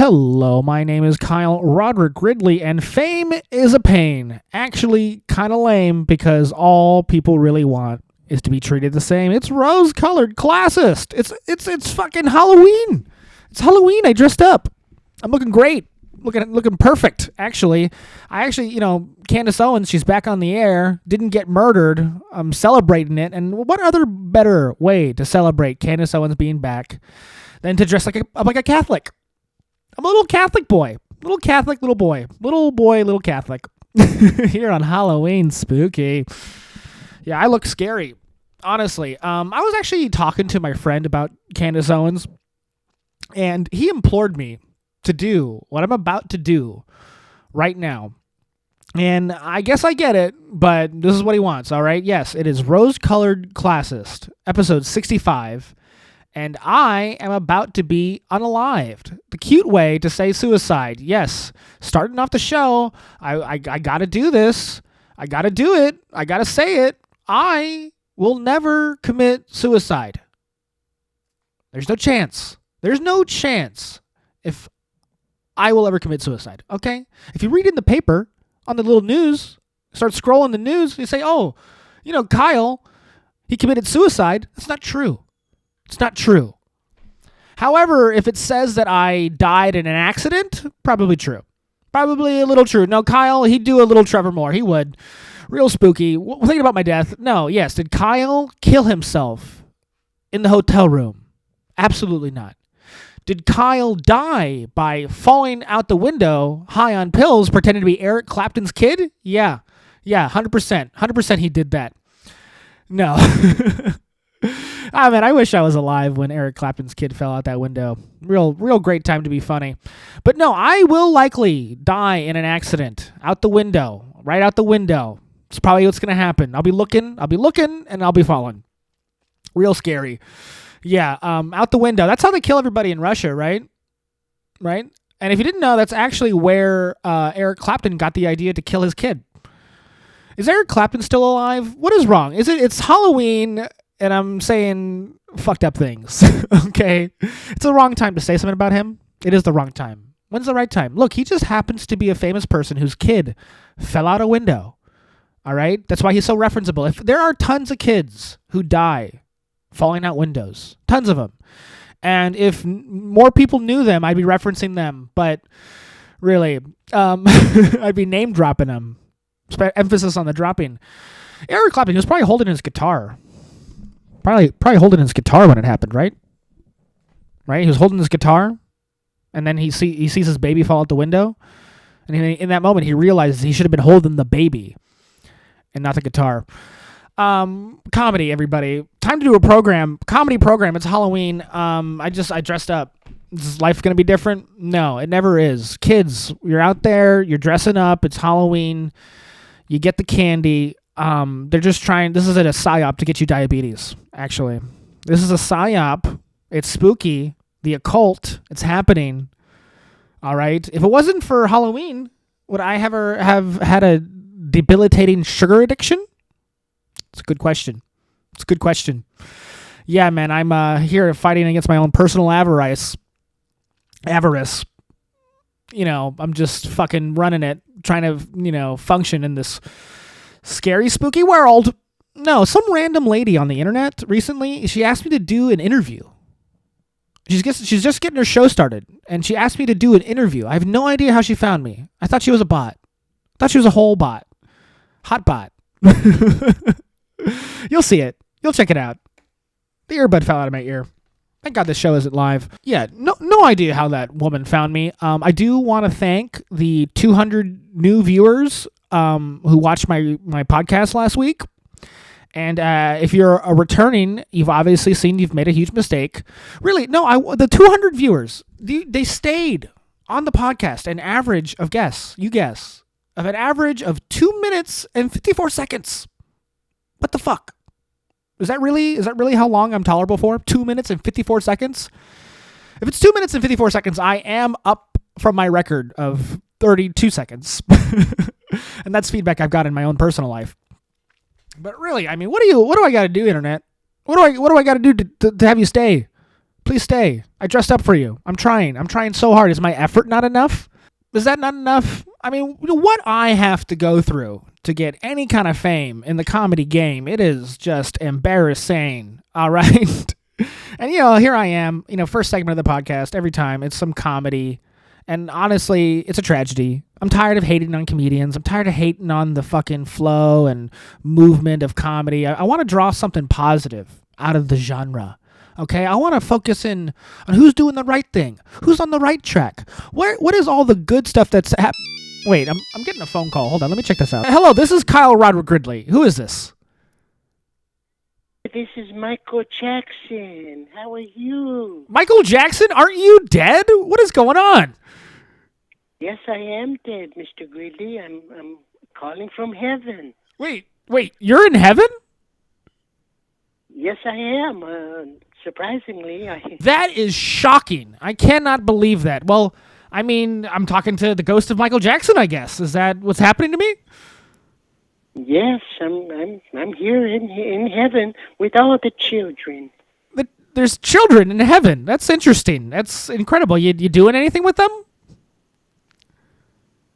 Hello, my name is Kyle Roderick Ridley, and fame is a pain. Actually, kind of lame because all people really want is to be treated the same. It's rose-colored classist. It's fucking Halloween. It's Halloween. I dressed up. I'm looking great. Looking perfect, actually. Candace Owens, she's back on the air, didn't get murdered. I'm celebrating it. And what other better way to celebrate Candace Owens being back than to dress like a Catholic? I'm a little Catholic boy. Little Catholic little boy. Little Catholic. Here on Halloween Spooky. Yeah, I look scary. Honestly. I was actually talking to my friend about Candace Owens, and he implored me to do what I'm about to do right now. And I guess I get it, but this is what he wants, all right? Yes, it is Rose-Colored Classist, episode 65. And I am about to be unalived. The cute way to say suicide. Yes, starting off the show, I got to do this. I got to do it. I got to say it. I will never commit suicide. There's no chance. There's no chance if I will ever commit suicide, okay? If you read in the paper, on the little news, start scrolling the news, you say, oh, Kyle, he committed suicide. That's not true. It's not true. However, if it says that I died in an accident, probably true. Probably a little true. No, Kyle, he'd do a little Trevor Moore. He would. Real spooky. Thinking about my death. No, yes. Did Kyle kill himself in the hotel room? Absolutely not. Did Kyle die by falling out the window high on pills pretending to be Eric Clapton's kid? Yeah, 100%. 100% he did that. No. Ah, man, I wish I was alive when Eric Clapton's kid fell out that window. Real great time to be funny. But no, I will likely die in an accident. Out the window. Right out the window. It's probably what's going to happen. I'll be looking, and I'll be falling. Real scary. Yeah, out the window. That's how they kill everybody in Russia, right? Right? And if you didn't know, that's actually where Eric Clapton got the idea to kill his kid. Is Eric Clapton still alive? What is wrong? It's Halloween, and I'm saying fucked up things. Okay? It's the wrong time to say something about him. It is the wrong time. When's the right time? Look, he just happens to be a famous person whose kid fell out a window. All right? That's why he's so referenceable. If there are tons of kids who die falling out windows. Tons of them. And if more people knew them, I'd be referencing them. But really, I'd be name dropping them. Emphasis on the dropping. Eric Clapton, he was probably holding his guitar. Probably holding his guitar when it happened, right? Right? He was holding his guitar, and then he sees his baby fall out the window. And in that moment, he realizes he should have been holding the baby and not the guitar. Comedy, everybody. Time to do a comedy program. It's Halloween. I dressed up. Is life going to be different? No, it never is. Kids, you're out there, you're dressing up, it's Halloween, you get the candy. They're just trying, this is a psyop to get you diabetes, actually. This is a psyop. It's spooky. The occult, it's happening. All right. If it wasn't for Halloween, would I ever have had a debilitating sugar addiction? It's a good question. Yeah, man, I'm here fighting against my own personal avarice. I'm just fucking running it, trying to, function in this scary, spooky world. No, some random lady on the internet recently, she asked me to do an interview. She's just getting her show started, and she asked me to do an interview. I have no idea how she found me. I thought she was a bot. I thought she was a whole bot. Hot bot. You'll see it. You'll check it out. The earbud fell out of my ear. Thank God this show isn't live. Yeah, no idea how that woman found me. I do want to thank the 200 new viewers who watched my podcast last week. And if you're a returning, you've obviously seen you've made a huge mistake. Really, no, the 200 viewers, they stayed on the podcast, an average of of an average of 2 minutes and 54 seconds. What the fuck? Is that really how long I'm tolerable for? 2 minutes and 54 seconds? If it's 2 minutes and 54 seconds, I am up from my record of 32 seconds. And that's feedback I've got in my own personal life. But really, I mean, what do I got to do, internet? What do I got to do to have you stay? Please stay. I dressed up for you. I'm trying. I'm trying so hard. Is my effort not enough? Is that not enough? I mean, what I have to go through to get any kind of fame in the comedy game, it is just embarrassing. All right. And, here I am, first segment of the podcast. Every time it's some comedy. And honestly, it's a tragedy. I'm tired of hating on comedians. I'm tired of hating on the fucking flow and movement of comedy. I want to draw something positive out of the genre. Okay, I want to focus in on who's doing the right thing, who's on the right track. What is all the good stuff that's Wait, I'm getting a phone call. Hold on, let me check this out. Hello, this is Kyle Roderick Ridley. Who is this? This is Michael Jackson. How are you? Michael Jackson? Aren't you dead? What is going on? Yes, I am dead, Mr. Gridley. I'm calling from heaven. Wait, you're in heaven? Yes, I am. Surprisingly, That is shocking. I cannot believe that. Well, I mean, I'm talking to the ghost of Michael Jackson, I guess. Is that what's happening to me? Yes, I'm here in heaven with all the children. But there's children in heaven. That's interesting. That's incredible. You doing anything with them?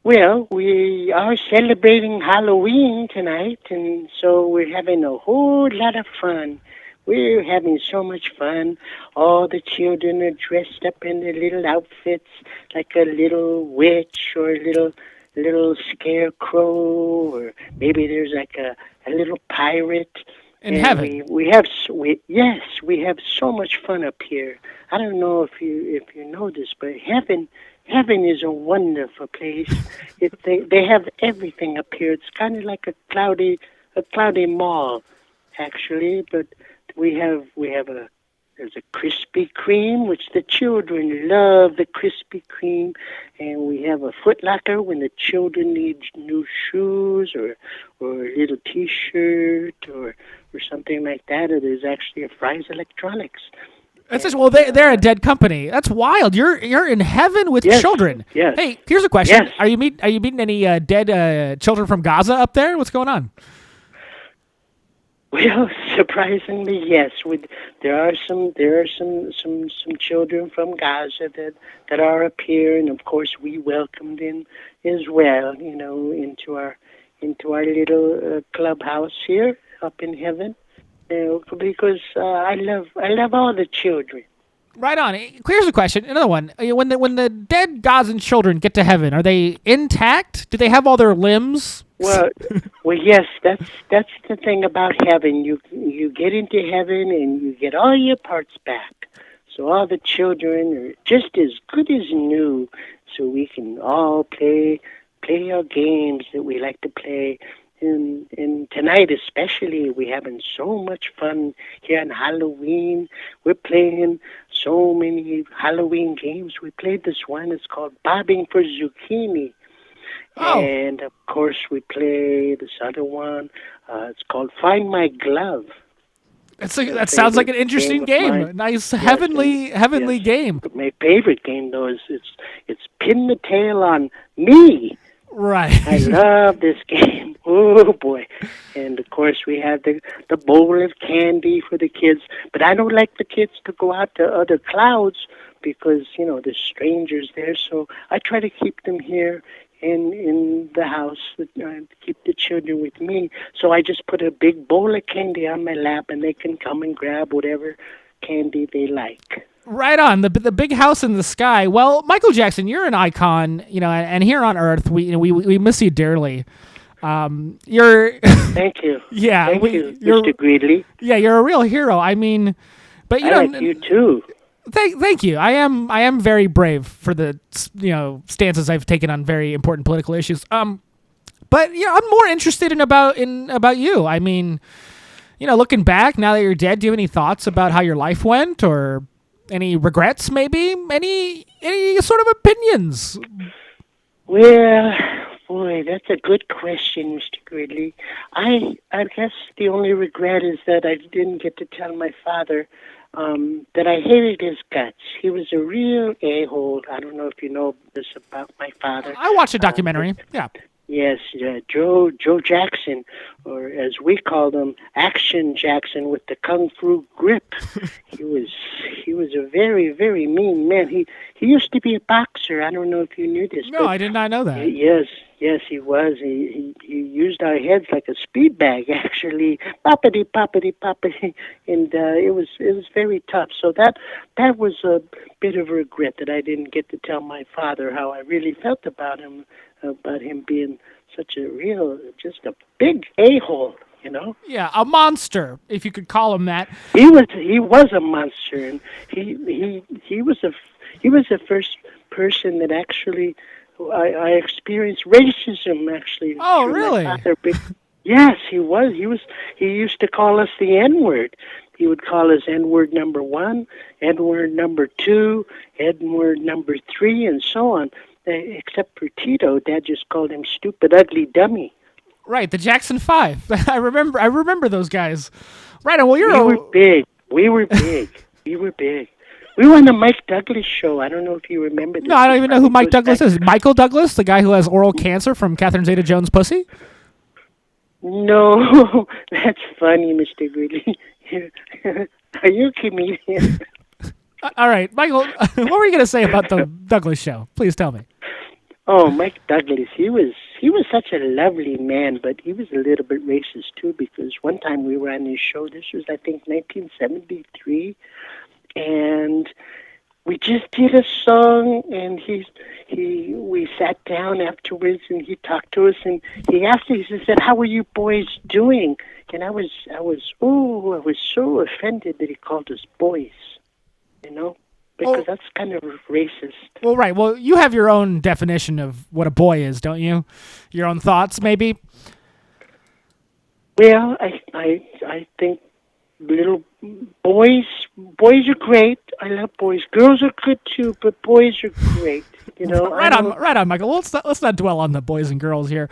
Well, we are celebrating Halloween tonight, and so we're having a whole lot of fun. We're having so much fun. All the children are dressed up in their little outfits, like a little witch or a little scarecrow, or maybe there's like a little pirate. In heaven. We have so much fun up here. I don't know if you know this, but heaven is a wonderful place. They have everything up here. It's kind of like a cloudy mall, actually. But there's a Krispy Kreme, which the children love the Krispy Kreme, and we have a Foot Locker when the children need new shoes or a little T-shirt or something like that. Or there's actually a Fry's Electronics. That's just, well, they're a dead company. That's wild. You're in heaven with children. Yes. Hey, here's a question. Yes. Are you meeting any dead children from Gaza up there? What's going on? Well, surprisingly, yes. There are some children from Gaza that are up here, and of course we welcome them as well. Into our little clubhouse here up in heaven. Because I love all the children. Right on. Here's a question. Another one. When the dead Gazan children get to heaven, are they intact? Do they have all their limbs? Well, yes. That's the thing about heaven. You get into heaven and you get all your parts back. So all the children are just as good as new. So we can all play our games that we like to play. And tonight especially, we're having so much fun here on Halloween. We're playing so many Halloween games. We played this one. It's called Bobbing for Zucchini. Oh. And, of course, we play this other one. It's called Find My Glove. That sounds like an interesting game. A nice, heavenly game. My favorite game, though, is it's Pin the Tail on Me. Right. I love this game. Oh, boy. And, of course, we have the bowl of candy for the kids. But I don't like the kids to go out to other clouds because, there's strangers there. So I try to keep them here in the house, keep the children with me. So I just put a big bowl of candy on my lap, and they can come and grab whatever candy they like. Right on. The big house in the sky. Well, Michael Jackson, you're an icon, and here on Earth, we miss you dearly. You're. Thank you. Yeah. Thank you, Mr. Greedley. Yeah, you're a real hero. I mean, but I like you too. Thank you. I am very brave for the stances I've taken on very important political issues. But I'm more interested in about you. I mean, looking back now that you're dead, do you have any thoughts about how your life went, or any regrets, maybe? Any sort of opinions? Well, boy, that's a good question, Mr. Gridley. I guess the only regret is that I didn't get to tell my father that I hated his guts. He was a real a-hole. I don't know if you know this about my father. I watched a documentary. Yeah. Yes, Joe Jackson, or as we called him, Action Jackson with the kung fu grip. He was he was a very very mean man. He used to be a boxer. I don't know if you knew this, No, but I did not know that. yes, yes, he was. He used our heads like a speed bag, actually, poppity poppity poppity, and it was very tough. So that was a bit of a regret that I didn't get to tell my father how I really felt about him being such a real, just a big a-hole. You know, Yeah, a monster, if you could call him that. he was a monster, and he was the first person that actually I experienced racism actually Oh, through my really? father. Yes, he was. He used to call us the N word. He would call us N word number one, N word number two, N word number three, and so on. Except for Tito, Dad just called him stupid, ugly dummy. Right, the Jackson Five. I remember those guys. Right, well, We were big. We were big. We were big. We were on the Mike Douglas show. I don't know if you remember No, this. I don't It even know who probably Mike goes Douglas back. is. Michael Douglas, the guy who has oral cancer from Catherine Zeta-Jones' pussy. No, that's funny, Mr. Greeley. Are you a comedian? All right, Michael, what were you going to say about the Douglas show? Please tell me. Oh, Mike Douglas. He was such a lovely man, but he was a little bit racist too. Because one time we were on his show. This was, I think, 1973, and we just did a song, and we sat down afterwards, and he talked to us, and he asked us, he said, "How are you boys doing?" And I was so offended that he called us boys, you know, because Oh, that's kind of racist. well, right. Well, you have your own definition of what a boy is, don't you? Your own thoughts, maybe. Well, I think little boys are great. I love boys. Girls are good too, but boys are great. I Right on, don't. right on, Michael. Let's not dwell on the boys and girls here.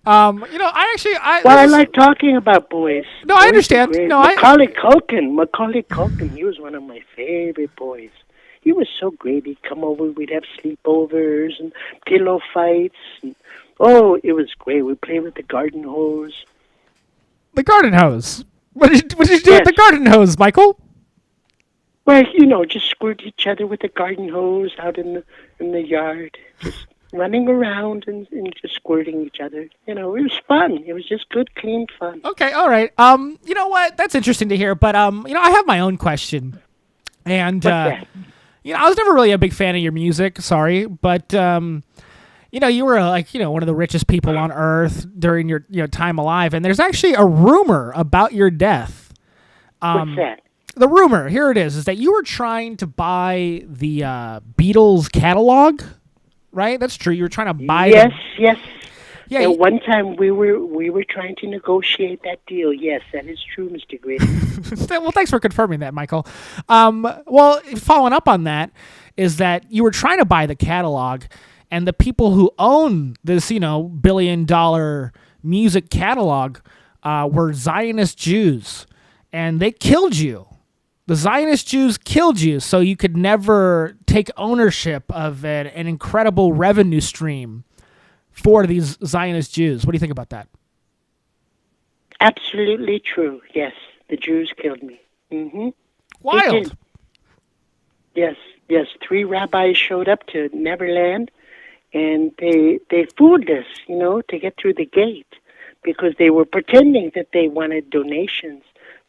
I actually, I Well, this I is like talking about boys. no, I Boys are understand. great. No, Macaulay Culkin, he was one of my favorite boys. He was so great. He'd come over, we'd have sleepovers and pillow fights. And, oh, it was great. We'd play with the garden hose. the garden hose. What did you do with Yes. the garden hose, Michael? Well, just squirt each other with the garden hose out in the yard. Just running around and just squirting each other. It was fun. It was just good, clean fun. Okay, all right. You know what? That's interesting to hear, but I have my own question, and What's that? I was never really a big fan of your music. Sorry, but you were like one of the richest people on earth during your time alive, and there's actually a rumor about your death. What's that? The rumor here it is that you were trying to buy the Beatles catalog, right? That's true. You were trying to buy Yes, the yes. yeah. At one time, we were trying to negotiate that deal. Yes, that is true, Mr. Grady. Well, thanks for confirming that, Michael. Well, following up on that is that you were trying to buy the catalog, and the people who own this, billion-dollar music catalog were Zionist Jews, and they killed you. The Zionist Jews killed you, so you could never take ownership of an incredible revenue stream for these Zionist Jews. What do you think about that? Absolutely true. Yes, the Jews killed me. Mm-hmm. They Wild. did. Yes, yes. 3 rabbis showed up to Neverland, and they fooled us, to get through the gate, because they were pretending that they wanted donations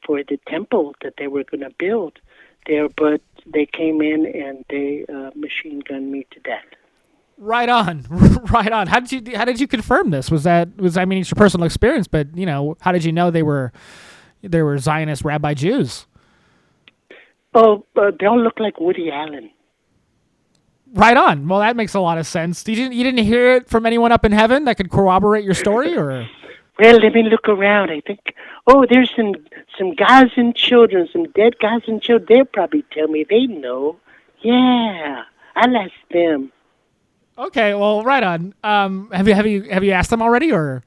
for the temple that they were going to build there, but they came in and they machine gunned me to death. Right on, right on. How did you confirm this? I mean, it's your personal experience, but how did you know they were Zionist rabbi Jews? Oh, they all look like Woody Allen. Right on. Well, that makes a lot of sense. You didn't hear it from anyone up in heaven that could corroborate your story, or? Well, let me look around. I think, there's some Gazan children, some dead Gazan children. They'll probably tell me. They know. Yeah, I'll ask them. Okay, well, right on. Have you asked them already, or?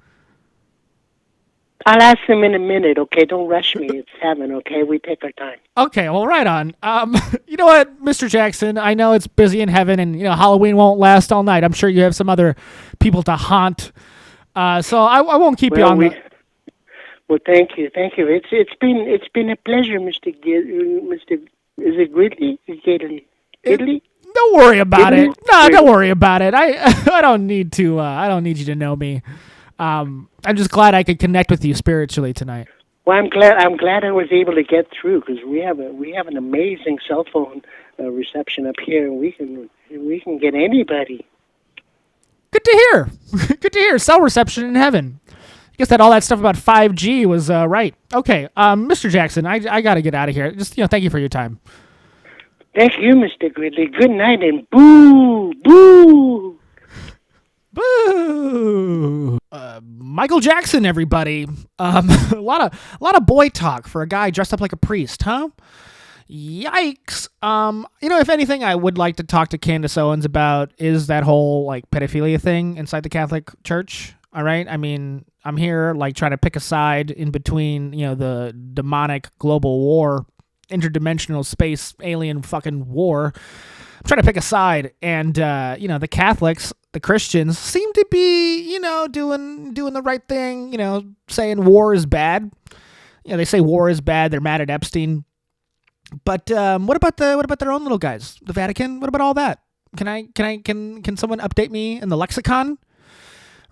I'll ask them in a minute, okay? Don't rush me. It's 7, okay? We take our time. Okay, well, right on. You know what, Mr. Jackson? I know it's busy in heaven, and Halloween won't last all night. I'm sure you have some other people to haunt So I won't keep you on the... Well, thank you. It's been a pleasure, Mr. Is it Gridley? Gridley? Don't worry about it. No, don't worry about it. I don't need to. I don't need you to know me. I'm just glad I could connect with you spiritually tonight. Well, I'm glad I was able to get through because we have an amazing cell phone reception up here, and we can get anybody. Good to hear. Good to hear. Cell reception in heaven. I guess that all that stuff about 5G was right. Okay, Mr. Jackson, I got to get out of here. Just thank you for your time. Thank you, Mr. Gridley. Good night and boo, boo. Boo! Michael Jackson, everybody. A lot of boy talk for a guy dressed up like a priest, huh? Yikes. If anything, I would like to talk to Candace Owens about is that whole like pedophilia thing inside the Catholic Church. All right. I mean, I'm here like trying to pick a side in between, the demonic global war, interdimensional space alien fucking war. I'm trying to pick a side, and the Catholics, the Christians, seem to be doing the right thing. Saying war is bad. They say war is bad. They're mad at Epstein. But what about their own little guys, the Vatican? What about all that? Can someone update me in the lexicon?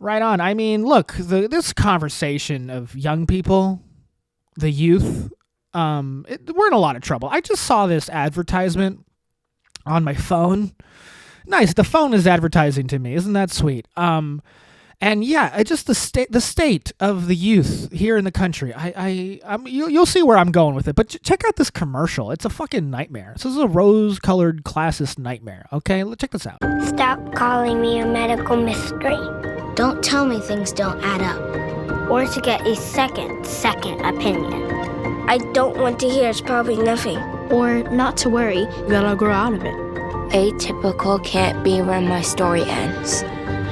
Right on. I mean, look, this conversation of young people, the youth, we're in a lot of trouble. I just saw this advertisement on my phone. Nice. The phone is advertising to me. Isn't that sweet? And yeah, just the state of the youth here in the country. You'll see where I'm going with it. But check out this commercial. It's a fucking nightmare. This is a rose-colored classist nightmare. Okay, check this out. Stop calling me a medical mystery. Don't tell me things don't add up. Or to get a second opinion. I don't want to hear it's probably nothing. Or not to worry that I'll grow out of it. Atypical can't be where my story ends.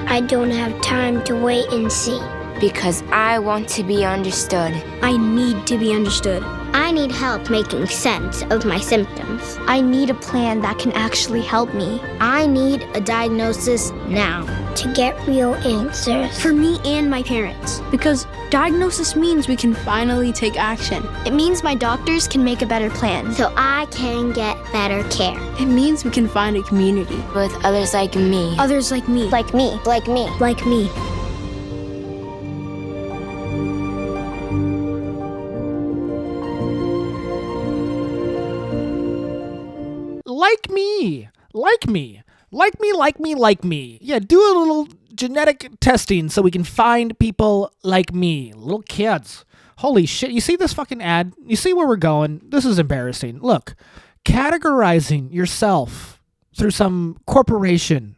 I don't have time to wait and see. Because I want to be understood. I need to be understood. I need help making sense of my symptoms. I need a plan that can actually help me. I need a diagnosis now. To get real answers. For me and my parents. Because diagnosis means we can finally take action. It means my doctors can make a better plan. So I can get better care. It means we can find a community. With others like me. Others like me. Like me. Like me. Like me. Like me. Yeah, do a little genetic testing so we can find people like me. Little kids. Holy shit. You see this fucking ad? You see where we're going? This is embarrassing. Look, categorizing yourself through some corporation,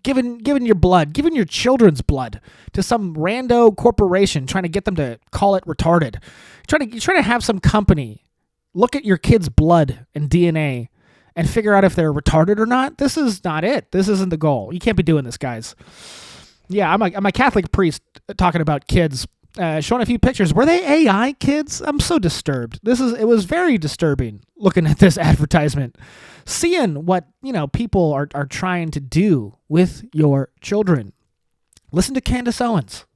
giving your blood, giving your children's blood to some rando corporation, trying to get them to call it retarded. You're trying to have some company look at your kid's blood and DNA and figure out if they're retarded or not. This is not it. This isn't the goal. You can't be doing this, guys. Yeah, I'm a Catholic priest talking about kids, showing a few pictures. Were they AI kids? I'm so disturbed. It was very disturbing looking at this advertisement, seeing what people are trying to do with your children. Listen to Candace Owens.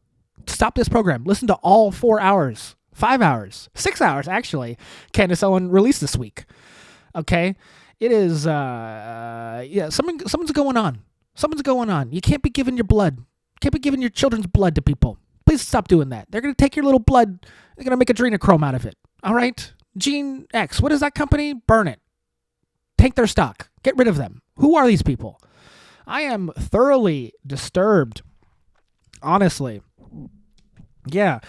Stop this program. Listen to all 4 hours, 5 hours, 6 hours actually. Candace Owens released this week. Okay. It is, something's going on. Something's going on. You can't be giving your blood. You can't be giving your children's blood to people. Please stop doing that. They're going to take your little blood. They're going to make adrenochrome out of it. All right? Gene X. What is that company? Burn it. Take their stock. Get rid of them. Who are these people? I am thoroughly disturbed. Honestly. Yeah.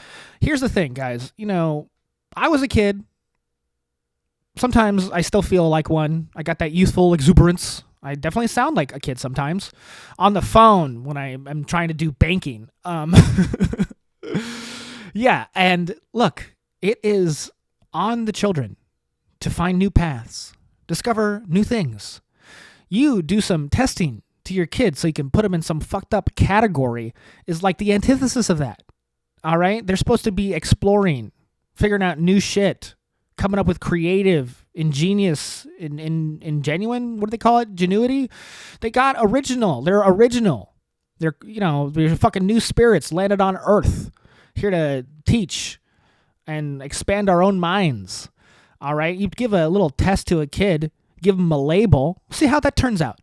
Here's the thing, guys. I was a kid. Sometimes I still feel like one. I got that youthful exuberance. I definitely sound like a kid sometimes. On the phone when I am trying to do banking. Yeah, and look, it is on the children to find new paths, discover new things. You do some testing to your kids so you can put them in some fucked up category is like the antithesis of that. All right? They're supposed to be exploring, figuring out new shit, coming up with creative, ingenious, in genuine, what do they call it? Genuity? They got original. They're original. They're fucking new spirits landed on Earth, here to teach and expand our own minds. All right, you give a little test to a kid, give them a label, see how that turns out.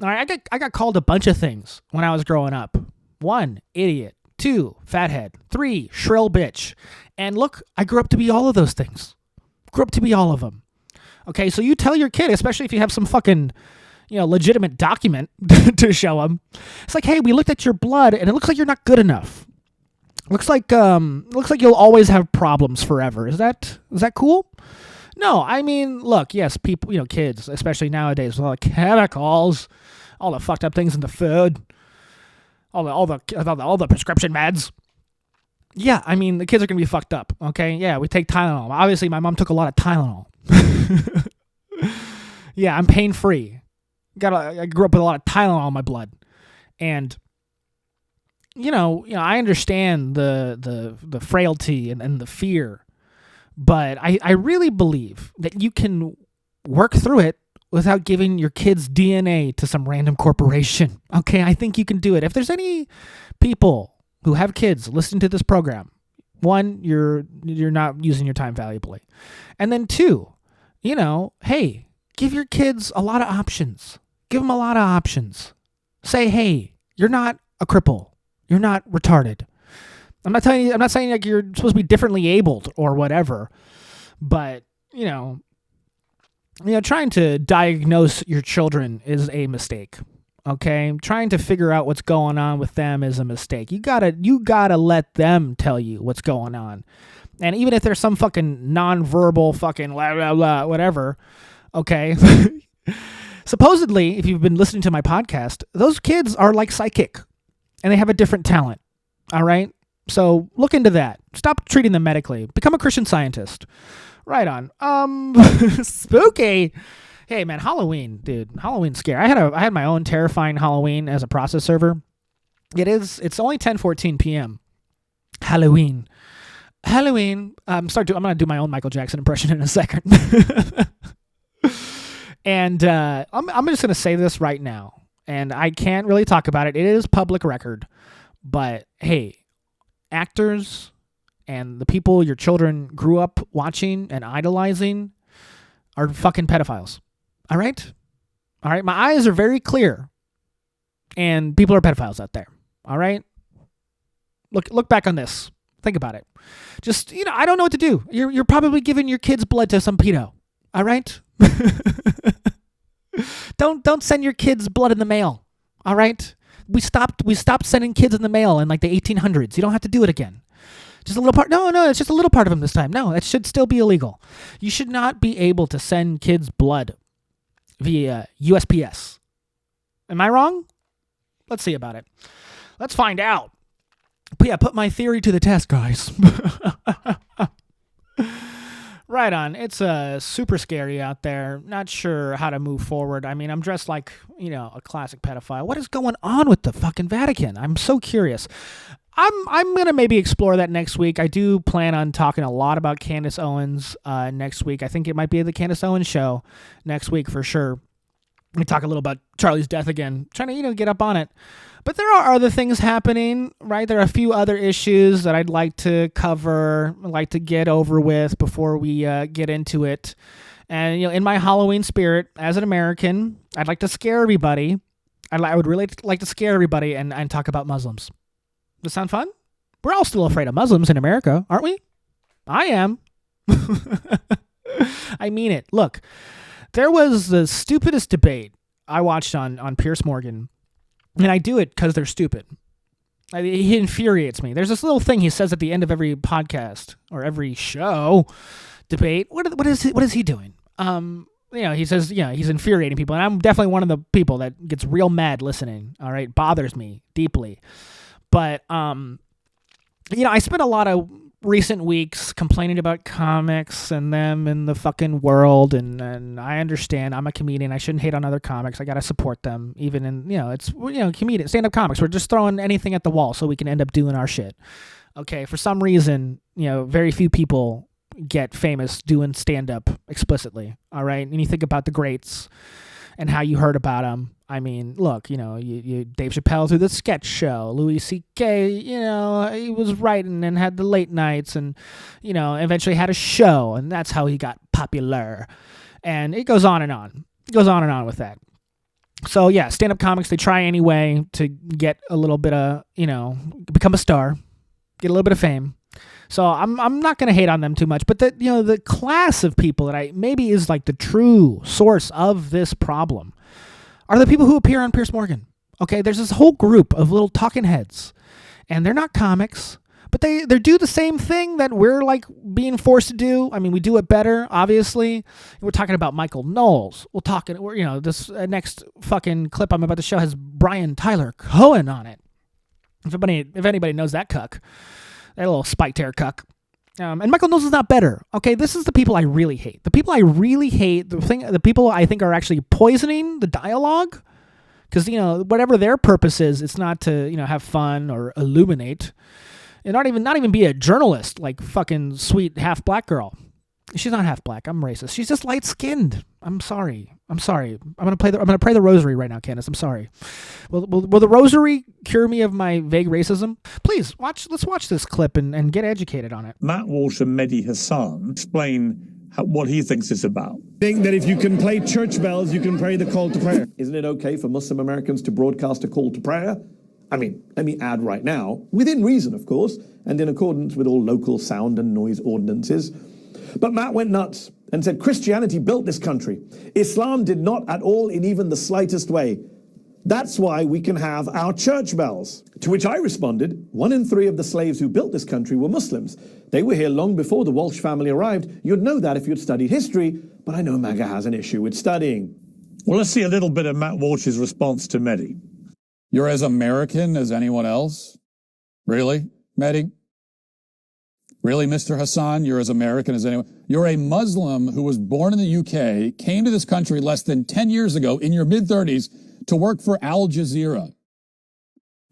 All right, I got called a bunch of things when I was growing up. 1, idiot. 2, fathead. 3, shrill bitch. And look, I grew up to be all of those things. Grew up to be all of them. Okay, so you tell your kid, especially if you have some fucking, legitimate document to show them. It's like, hey, we looked at your blood and it looks like you're not good enough. Looks like you'll always have problems forever. Is that cool? No, I mean, look, yes, people, kids, especially nowadays, with all the chemicals, all the fucked up things in the food, all the prescription meds. Yeah, I mean, the kids are gonna be fucked up. Okay, yeah, we take Tylenol. Obviously, my mom took a lot of Tylenol. Yeah, I'm pain free. I grew up with a lot of Tylenol in my blood, and I understand the frailty and the fear, but I really believe that you can work through it without giving your kids DNA to some random corporation. Okay, I think you can do it. If there's any people who have kids listen to this program, 1, you're not using your time valuably, and then 2, hey, give your kids a lot of options. Give them a lot of options. Say, hey, you're not a cripple. You're not retarded. I'm not saying like you're supposed to be differently abled or whatever, but trying to diagnose your children is a mistake. Okay, trying to figure out what's going on with them is a mistake. You gotta let them tell you what's going on, and even if there's some fucking nonverbal fucking blah blah blah whatever, okay. Supposedly, if you've been listening to my podcast, those kids are like psychic, and they have a different talent. All right, so look into that. Stop treating them medically. Become a Christian Scientist. Right on. Spooky. Hey man, Halloween, dude. Halloween's scary. I had my own terrifying Halloween as a process server. It's only 10:14 p.m. Halloween. I'm gonna do my own Michael Jackson impression in a second. And I'm just gonna say this right now, and I can't really talk about it. It is public record, but hey, actors and the people your children grew up watching and idolizing are fucking pedophiles. All right? My eyes are very clear, and people are pedophiles out there. All right? Look back on this. Think about it. Just, I don't know what to do. You're probably giving your kids' blood to some pedo. All right? Don't send your kids' blood in the mail. All right? We stopped sending kids in the mail in like the 1800s. You don't have to do it again. Just a little part. No, it's just a little part of them this time. No, that should still be illegal. You should not be able to send kids' blood via USPS. Am I wrong? Let's see about it. Let's find out. But yeah, put my theory to the test, guys. Right on. It's super scary out there. Not sure how to move forward. I mean, I'm dressed like, a classic pedophile. What is going on with the fucking Vatican? I'm so curious. I'm going to maybe explore that next week. I do plan on talking a lot about Candace Owens next week. I think it might be the Candace Owens show next week for sure. We talk a little about Charlie's death again, trying to, get up on it. But there are other things happening, right? There are a few other issues that I'd like to cover, like to get over with before we get into it. And, in my Halloween spirit, as an American, I'd like to scare everybody. I would really like to scare everybody and talk about Muslims. Does that sound fun? We're all still afraid of Muslims in America, aren't we? I am. I mean it. Look, there was the stupidest debate I watched on Piers Morgan. And I do it because they're stupid. He infuriates me. There's this little thing he says at the end of every podcast or every show debate. What is he doing? He says, he's infuriating people. And I'm definitely one of the people that gets real mad listening. All right. Bothers me deeply. But, I spent a lot of recent weeks complaining about comics and them in the fucking world, and I understand I'm a comedian. I shouldn't hate on other comics. I gotta support them, even in comedian stand-up comics. We're just throwing anything at the wall so we can end up doing our shit. Okay, for some reason, very few people get famous doing stand-up explicitly. All right, and you think about the greats and how you heard about them. I mean, look, you Dave Chappelle through the sketch show, Louis C.K., he was writing and had the late nights and, eventually had a show, and that's how he got popular. And it goes on and on. It goes on and on with that. So, yeah, stand-up comics, they try anyway to get a little bit of, become a star, get a little bit of fame. So I'm not going to hate on them too much, but the class of people that maybe is like the true source of this problem are the people who appear on Piers Morgan. Okay, there's this whole group of little talking heads, and they're not comics, but they do the same thing that we're like being forced to do. I mean, we do it better, obviously. We're talking about Michael Knowles. This next fucking clip I'm about to show has Brian Tyler Cohen on it. If anybody knows that cuck, that little spiked hair cuck. And Michael Knowles is not better. Okay, this is the people I really hate. The people I really hate, the people I think are actually poisoning the dialogue, because whatever their purpose is, it's not to have fun or illuminate, and not even be a journalist like fucking sweet half black girl. She's not half black. I'm racist. She's just light skinned. I'm sorry. I'm gonna pray the rosary right now, Candace. I'm sorry. Will the rosary cure me of my vague racism? Please let's watch this clip and get educated on it. Matt Walsh and Mehdi Hassan explain what he thinks it's about. Think that if you can play church bells, you can pray the call to prayer. Isn't it okay for Muslim Americans to broadcast a call to prayer? I mean, let me add right now, within reason, of course, and in accordance with all local sound and noise ordinances. But Matt went nuts and said Christianity built this country. Islam did not at all in even the slightest way. That's why we can have our church bells. To which I responded, 1 in 3 of the slaves who built this country were Muslims. They were here long before the Walsh family arrived. You'd know that if you'd studied history, but I know MAGA has an issue with studying. Well, let's see a little bit of Matt Walsh's response to Mehdi. You're as American as anyone else? Really, Mehdi? Really, Mr. Hassan, you're as American as anyone? You're a Muslim who was born in the UK, came to this country less than 10 years ago in your mid-30s to work for Al Jazeera.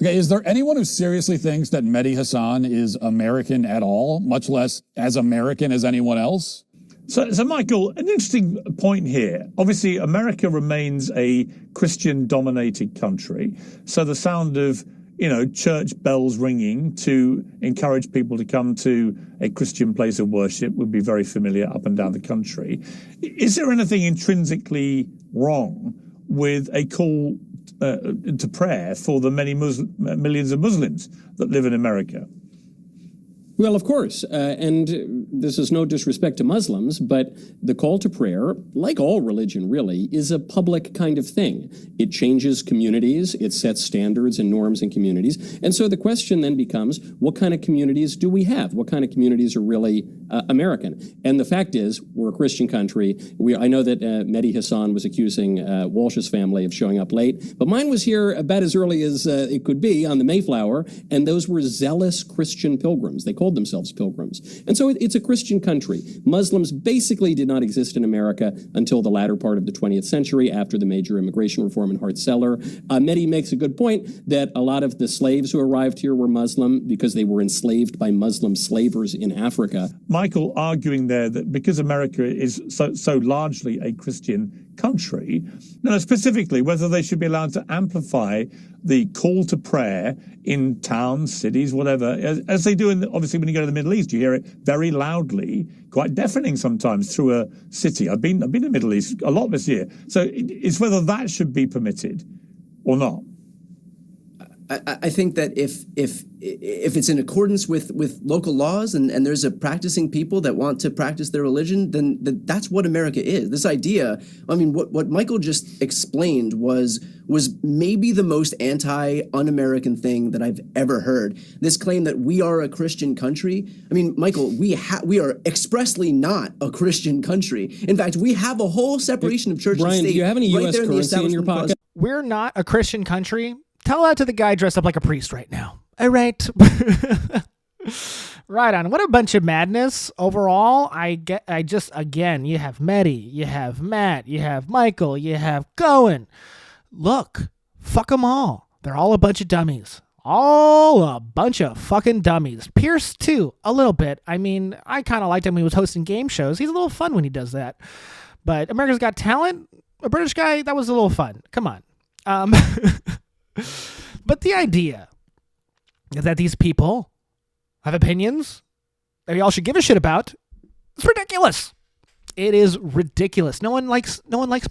Okay, is there anyone who seriously thinks that Mehdi Hassan is American at all, much less as American as anyone else? So, Michael, an interesting point here. Obviously, America remains a Christian-dominated country. So the sound of church bells ringing to encourage people to come to a Christian place of worship would be very familiar up and down the country. Is there anything intrinsically wrong with a call to prayer for the many millions of Muslims that live in America? Well, of course, and this is no disrespect to Muslims, but the call to prayer, like all religion really, is a public kind of thing. It changes communities, it sets standards and norms in communities, and so the question then becomes, what kind of communities do we have? What kind of communities are really American? And the fact is, we're a Christian country. I know that Mehdi Hassan was accusing Walsh's family of showing up late, but mine was here about as early as it could be on the Mayflower, and those were zealous Christian pilgrims. They called themselves pilgrims. And so it's a Christian country. Muslims basically did not exist in America until the latter part of the 20th century after the major immigration reform in Hart-Celler. Mehdi makes a good point that a lot of the slaves who arrived here were Muslim because they were enslaved by Muslim slavers in Africa. Michael arguing there that because America is so largely a Christian country, specifically whether they should be allowed to amplify the call to prayer in towns, cities, whatever, as they do obviously when you go to the Middle East, you hear it very loudly, quite deafening sometimes through a city. I've been in the Middle East a lot this year. So it's whether that should be permitted or not. I think that if it's in accordance with local laws and there's a practicing people that want to practice their religion, then that's what America is. This idea, I mean, what Michael just explained was maybe the most anti-un-American thing that I've ever heard. This claim that we are a Christian country. I mean, Michael, we are expressly not a Christian country. In fact, we have a whole separation of church Brian, and state. Do you have any right U.S. there in the currency in your Establishment pocket? Clause. We're not a Christian country. Tell that to the guy dressed up like a priest right now. All right. Right on. What a bunch of madness. Overall, again, you have Mehdi, you have Matt, you have Michael, you have Cohen. Look, fuck them all. They're all a bunch of dummies. All a bunch of fucking dummies. Pierce, too, a little bit. I mean, I kind of liked him when he was hosting game shows. He's a little fun when he does that. But America's Got Talent, a British guy, that was a little fun. Come on. But the idea is that these people have opinions that we all should give a shit about. It's ridiculous. It is ridiculous. No one likes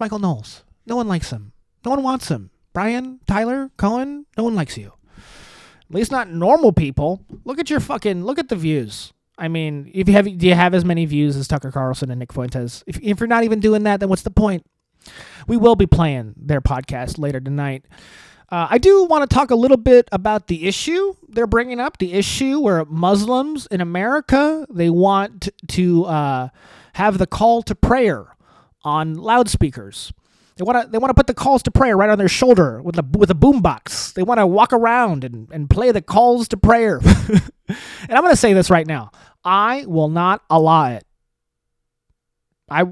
Michael Knowles. No one likes him. No one wants him. Brian, Tyler, Cohen, no one likes you. At least not normal people. Look at the views. I mean, do you have as many views as Tucker Carlson and Nick Fuentes? If you're not even doing that, then what's the point? We will be playing their podcast later tonight. I do want to talk a little bit about the issue they're bringing up, the issue where Muslims in America, they want to have the call to prayer on loudspeakers. They want to put the calls to prayer right on their shoulder with a boombox. They want to walk around and play the calls to prayer. And I'm going to say this right now. I will not allow it. I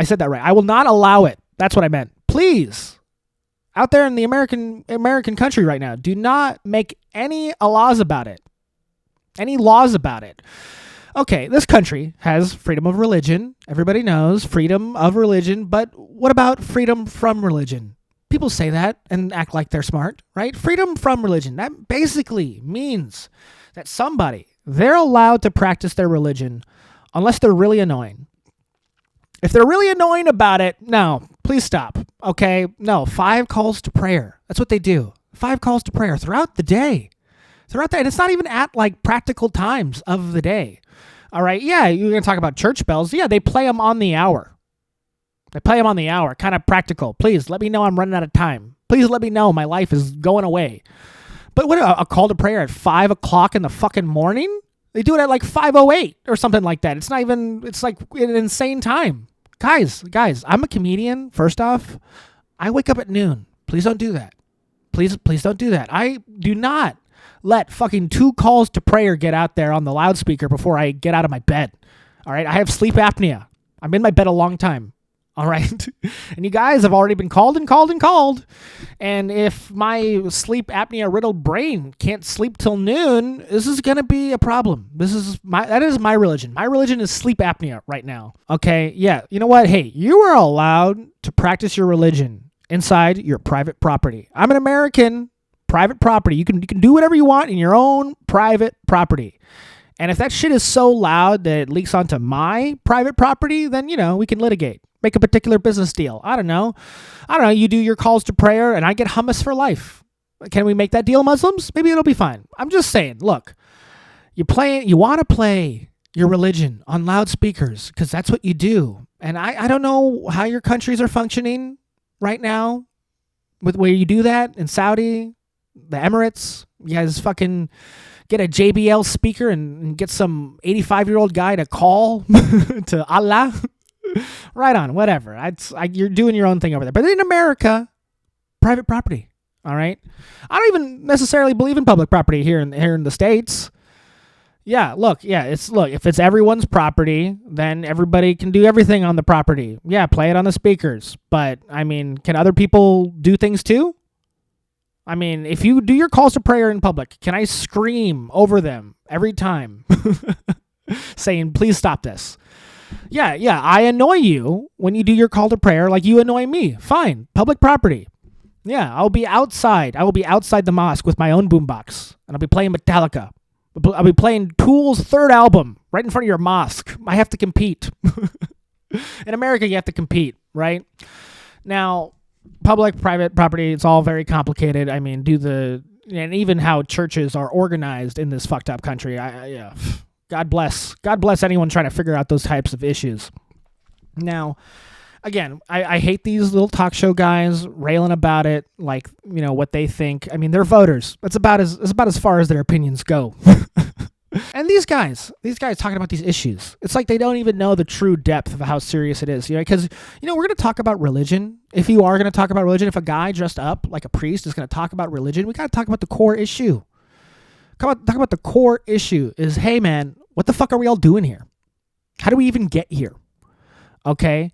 said that right. I will not allow it. That's what I meant. Please, out there in the American country right now, do not make any laws about it. Any laws about it. Okay, this country has freedom of religion. Everybody knows freedom of religion, but what about freedom from religion? People say that and act like they're smart, right? Freedom from religion. That basically means that they're allowed to practice their religion unless they're really annoying. If they're really annoying about it, no, please stop, okay? No, 5 calls to prayer. That's what they do. 5 calls to prayer throughout the day. And it's not even at, like, practical times of the day. All right, yeah, you're going to talk about church bells. Yeah, they play them on the hour. Kind of practical. Please, let me know I'm running out of time. Please let me know my life is going away. But what, a call to prayer at 5 o'clock in the fucking morning? They do it at like 5:08 or something like that. It's like an insane time. Guys, I'm a comedian, first off. I wake up at noon. Please don't do that. Please don't do that. I do not let fucking 2 calls to prayer get out there on the loudspeaker before I get out of my bed. All right? I have sleep apnea. I'm in my bed a long time. All right? And you guys have already been called. And if my sleep apnea riddled brain can't sleep till noon, this is going to be a problem. That is my religion. My religion is sleep apnea right now. Okay? Yeah. You know what? Hey, you are allowed to practice your religion inside your private property. I'm an American. Private property. You can do whatever you want in your own private property. And if that shit is so loud that it leaks onto my private property, then, we can litigate. Make a particular business deal. I don't know. You do your calls to prayer and I get hummus for life. Can we make that deal, Muslims? Maybe it'll be fine. I'm just saying, look, you want to play your religion on loudspeakers because that's what you do. And I don't know how your countries are functioning right now with where you do that in Saudi, the Emirates. You guys fucking get a JBL speaker and get some 85-year-old guy to call to Allah. Right on, whatever. You're doing your own thing over there. But in America, private property, all right? I don't even necessarily believe in public property here in the States. Yeah, if it's everyone's property, then everybody can do everything on the property. Yeah, play it on the speakers. But, I mean, can other people do things too? I mean, if you do your calls to prayer in public, can I scream over them every time saying, please stop this? Yeah, I annoy you when you do your call to prayer like you annoy me. Fine, public property. Yeah, I'll be outside. I will be outside the mosque with my own boombox, and I'll be playing Metallica. I'll be playing Tool's 3rd album right in front of your mosque. I have to compete. In America, you have to compete, right? Now, public, private property, it's all very complicated. I mean, and even how churches are organized in this fucked up country. Yeah. God bless anyone trying to figure out those types of issues. Now, again, I hate these little talk show guys railing about it, like, what they think. I mean, they're voters. That's about as far as their opinions go. And these guys talking about these issues, it's like they don't even know the true depth of how serious it is. Because, we're going to talk about religion. If you are going to talk about religion, if a guy dressed up like a priest is going to talk about religion, we got to talk about the core issue. Talk about the core issue is, hey, man, what the fuck are we all doing here? How do we even get here? Okay?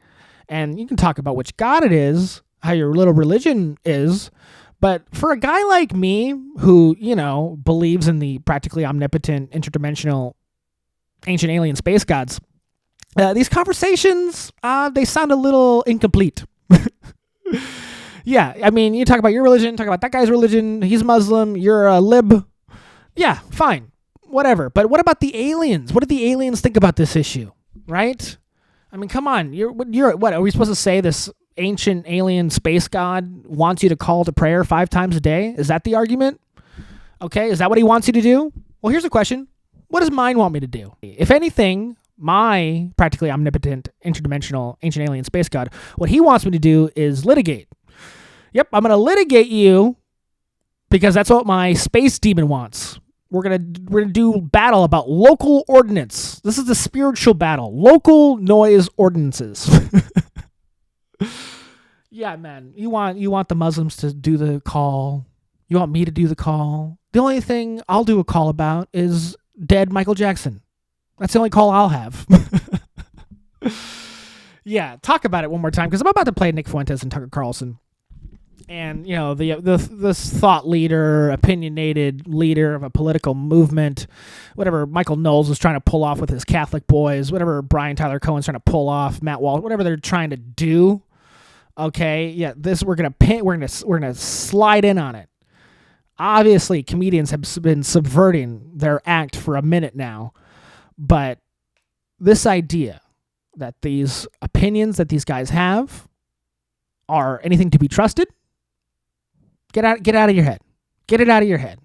And you can talk about which God it is, how your little religion is, but for a guy like me who, believes in the practically omnipotent, interdimensional, ancient alien space gods, these conversations, they sound a little incomplete. Yeah, I mean, you talk about your religion, talk about that guy's religion. He's Muslim. You're a lib. Yeah, fine, whatever. But what about the aliens? What do the aliens think about this issue? Right? I mean, come on. You're what? Are we supposed to say this ancient alien space god wants you to call to prayer 5 times a day? Is that the argument? Okay, is that what he wants you to do? Well, here's a question. What does mine want me to do? If anything, my practically omnipotent, interdimensional, ancient alien space god, what he wants me to do is litigate. Yep, I'm going to litigate you because that's what my space demon wants. We're gonna do battle about local ordinance. This is the spiritual battle. Local noise ordinances. Yeah, man. You want the Muslims to do the call. You want me to do the call. The only thing I'll do a call about is dead Michael Jackson. That's the only call I'll have. Yeah, talk about it one more time because I'm about to play Nick Fuentes and Tucker Carlson. And, you know, this thought leader, opinionated leader of a political movement, whatever Michael Knowles was trying to pull off with his Catholic boys, whatever Brian Tyler Cohen's trying to pull off, Matt Walsh, whatever they're trying to do. Okay, yeah, we're gonna slide in on it. Obviously, comedians have been subverting their act for a minute now, but this idea that these opinions that these guys have are anything to be trusted. Get out of your head. Get it out of your head.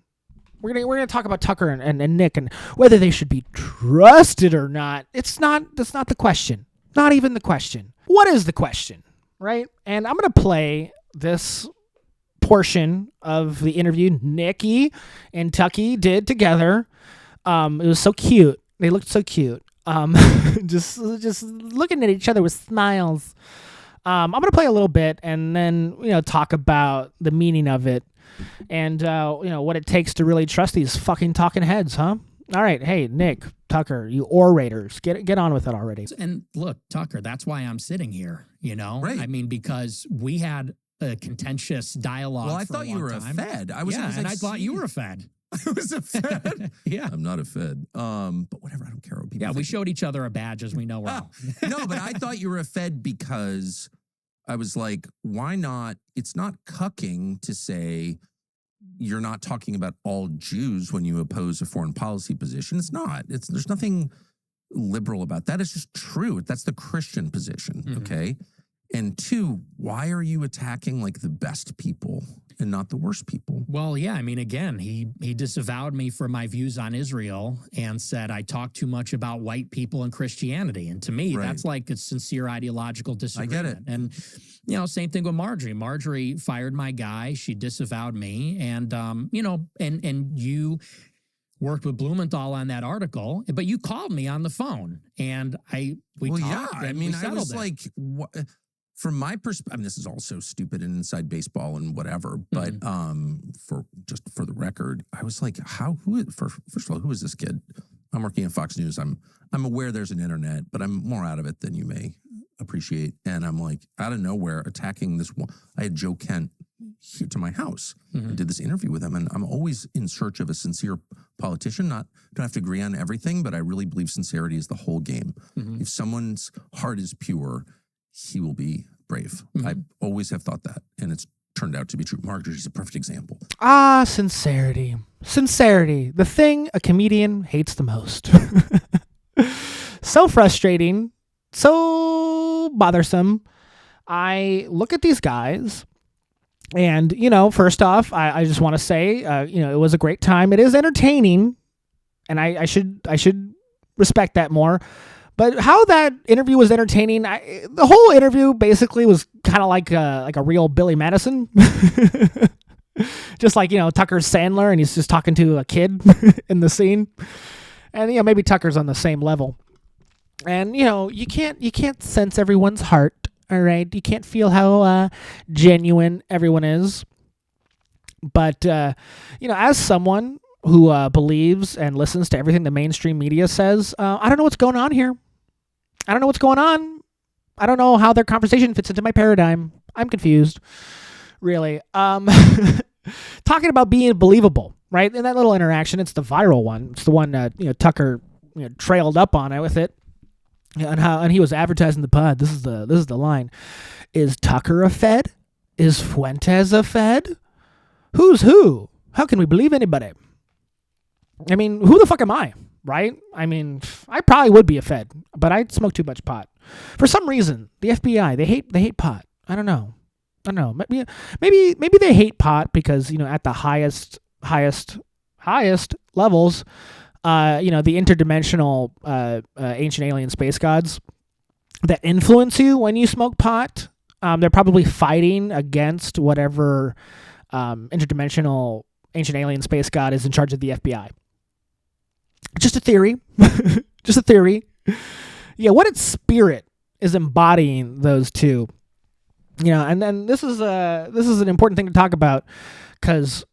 We're gonna talk about Tucker and Nick and whether they should be trusted or not. That's not the question. Not even the question. What is the question? Right? And I'm gonna play this portion of the interview Nicky and Tucky did together. It was so cute. They looked so cute. Just looking at each other with smiles. I'm going to play a little bit and then, talk about the meaning of it and, what it takes to really trust these fucking talking heads, huh? All right. Hey, Nick, Tucker, you orators, get on with it already. And look, Tucker, that's why I'm sitting here, Right. I mean, because we had a contentious dialogue. Well, I thought you were a Fed. I thought you were a Fed. I was a Fed. Yeah. I'm not a Fed. But whatever, I don't care what people think. We showed each other a badge as we know well. No, but I thought you were a Fed because I was like, why not? It's not cucking to say you're not talking about all Jews when you oppose a foreign policy position. It's not. There's nothing liberal about that. It's just true. That's the Christian position, okay? And 2, why are you attacking like the best people and not the worst people? Well, yeah, I mean, again, he disavowed me for my views on Israel and said I talk too much about white people and Christianity. And to me, that's like a sincere ideological disagreement. I get it. And, same thing with Marjorie. Marjorie fired my guy. She disavowed me. And, and you worked with Blumenthal on that article, but you called me on the phone and we talked. Yeah, I mean, I was like, what? From my perspective, this is all so stupid and inside baseball and whatever, but for the record, I was like, first of all, who is this kid? I'm working at Fox News. I'm aware there's an internet, but I'm more out of it than you may appreciate. And I'm like, out of nowhere, attacking this one. I had Joe Kent here to my house and did this interview with him. And I'm always in search of a sincere politician. Don't have to agree on everything, but I really believe sincerity is the whole game. If someone's heart is pure, he will be brave. I always have thought that, and it's turned out to be true. Marjorie's a perfect example. Sincerity. Sincerity. The thing a comedian hates the most. So frustrating. So bothersome. I look at these guys, and, first off, I just want to say, it was a great time. It is entertaining, and I should respect that more. But how that interview was entertaining, the whole interview basically was kind of like a real Billy Madison. Just like, Tucker's Sandler and he's just talking to a kid in the scene. And, maybe Tucker's on the same level. And, you can't sense everyone's heart, all right? You can't feel how genuine everyone is. But, as someone who believes and listens to everything the mainstream media says, I don't know what's going on here. I don't know what's going on. I don't know how their conversation fits into my paradigm. I'm confused, really. Talking about being believable, right? In that little interaction, it's the viral one. It's the one Tucker trailed up on it with it, and he was advertising the pod. This is the line. Is Tucker a Fed? Is Fuentes a Fed? Who's who? How can we believe anybody? I mean, who the fuck am I, right? I mean, I probably would be a Fed, but I smoke too much pot. For some reason, the FBI, they hate pot. I don't know. Maybe they hate pot because, at the highest levels, the interdimensional ancient alien space gods that influence you when you smoke pot, they're probably fighting against whatever interdimensional ancient alien space god is in charge of the FBI. Just a theory. Just a theory. Yeah, what its spirit is embodying those two. And then this is an important thing to talk about because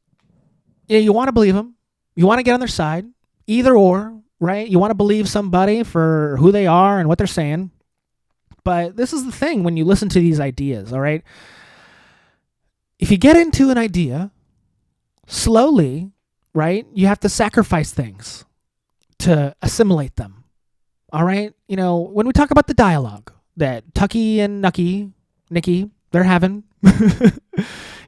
you want to believe them. You want to get on their side. Either or, right? You want to believe somebody for who they are and what they're saying. But this is the thing when you listen to these ideas, all right? If you get into an idea, slowly, right, you have to sacrifice things to assimilate them, all right? When we talk about the dialogue that Tucky and Nicky, they're having,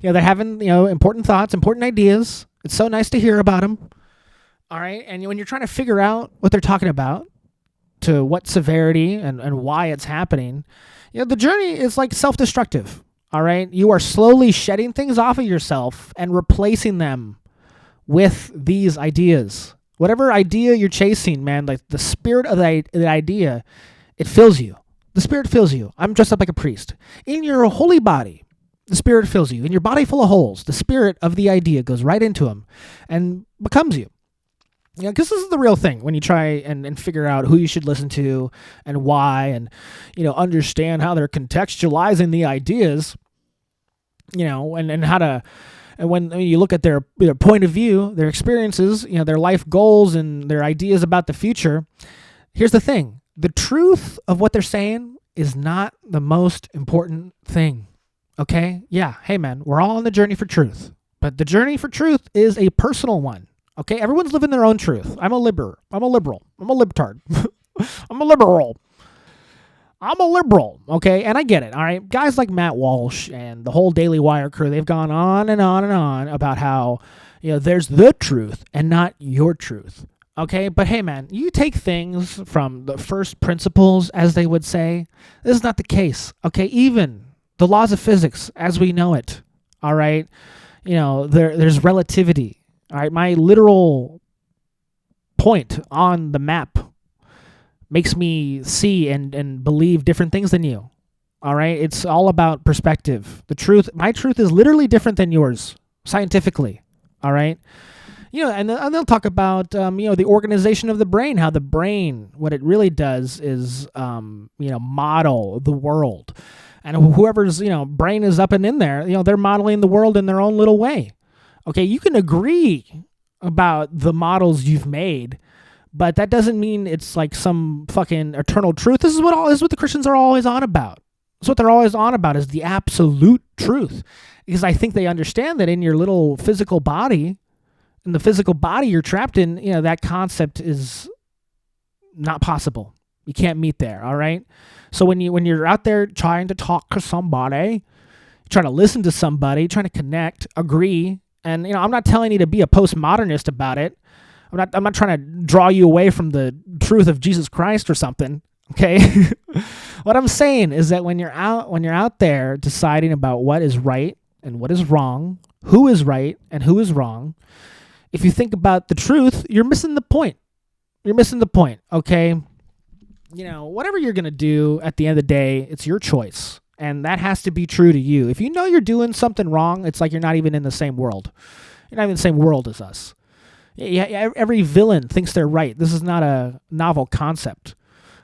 they're having, important thoughts, important ideas. It's so nice to hear about them, all right? And when you're trying to figure out what they're talking about, to what severity and why it's happening, the journey is like self-destructive, all right? You are slowly shedding things off of yourself and replacing them with these ideas. Whatever idea you're chasing, man, like the spirit of the idea, it fills you. The spirit fills you. I'm dressed up like a priest. In your holy body, the spirit fills you. In your body full of holes, the spirit of the idea goes right into them and becomes you. Because this is the real thing when you try and figure out who you should listen to and why and, understand how they're contextualizing the ideas, and how to, and when you look at their point of view, their experiences, their life goals and their ideas about the future. Here's the thing. The truth of what they're saying is not the most important thing. Okay? Yeah. Hey, man, we're all on the journey for truth, but the journey for truth is a personal one. Okay, everyone's living their own truth. I'm a liberal. I'm a libtard. I'm a liberal. Okay, and I get it, all right? Guys like Matt Walsh and the whole Daily Wire crew, they've gone on and on and on about how, there's the truth and not your truth. Okay, but hey, man, you take things from the first principles, as they would say. This is not the case, okay? Even the laws of physics as we know it, all right? There's relativity. All right, my literal point on the map makes me see and believe different things than you. All right, it's all about perspective. My truth is literally different than yours, scientifically. All right, and they'll talk about the organization of the brain, how the brain, what it really does is model the world, and whoever's brain is up and in there, they're modeling the world in their own little way. Okay, you can agree about the models you've made, but that doesn't mean it's like some fucking eternal truth. This is what the Christians are always on about. That's what they're always on about is the absolute truth. Because I think they understand that in your little physical body, in the physical body you're trapped in, that concept is not possible. You can't meet there, all right? So when you're out there trying to talk to somebody, trying to listen to somebody, trying to connect, agree. And, I'm not telling you to be a postmodernist about it. I'm not trying to draw you away from the truth of Jesus Christ or something. Okay. What I'm saying is that when you're out there deciding about what is right and what is wrong, who is right and who is wrong, if you think about the truth, you're missing the point. Okay. Whatever you're going to do at the end of the day, it's your choice. And that has to be true to you. If you know you're doing something wrong, it's like you're not even in the same world. You're not even in the same world as us. Yeah, every villain thinks they're right. This is not a novel concept.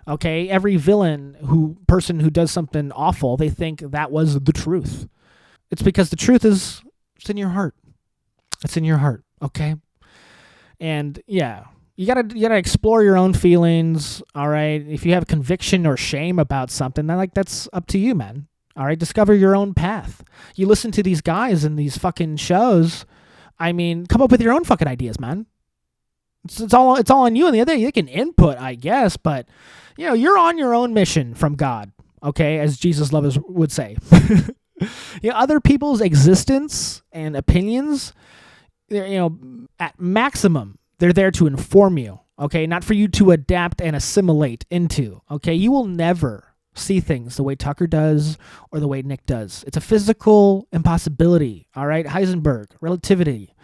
Okay? Every person who does something awful, they think that was the truth. It's because the truth is it's in your heart. It's in your heart, okay? And yeah, you gotta explore your own feelings, all right? If you have conviction or shame about something, then that's up to you, man. All right, discover your own path. You listen to these guys in these fucking shows. I mean, come up with your own fucking ideas, man. It's all on you. And the other, you can input, I guess, but you're on your own mission from God. Okay, as Jesus lovers would say. Other people's existence and opinions, at maximum, they're there to inform you, okay? Not for you to adapt and assimilate into, okay? You will never see things the way Tucker does or the way Nick does. It's a physical impossibility, all right? Heisenberg, relativity,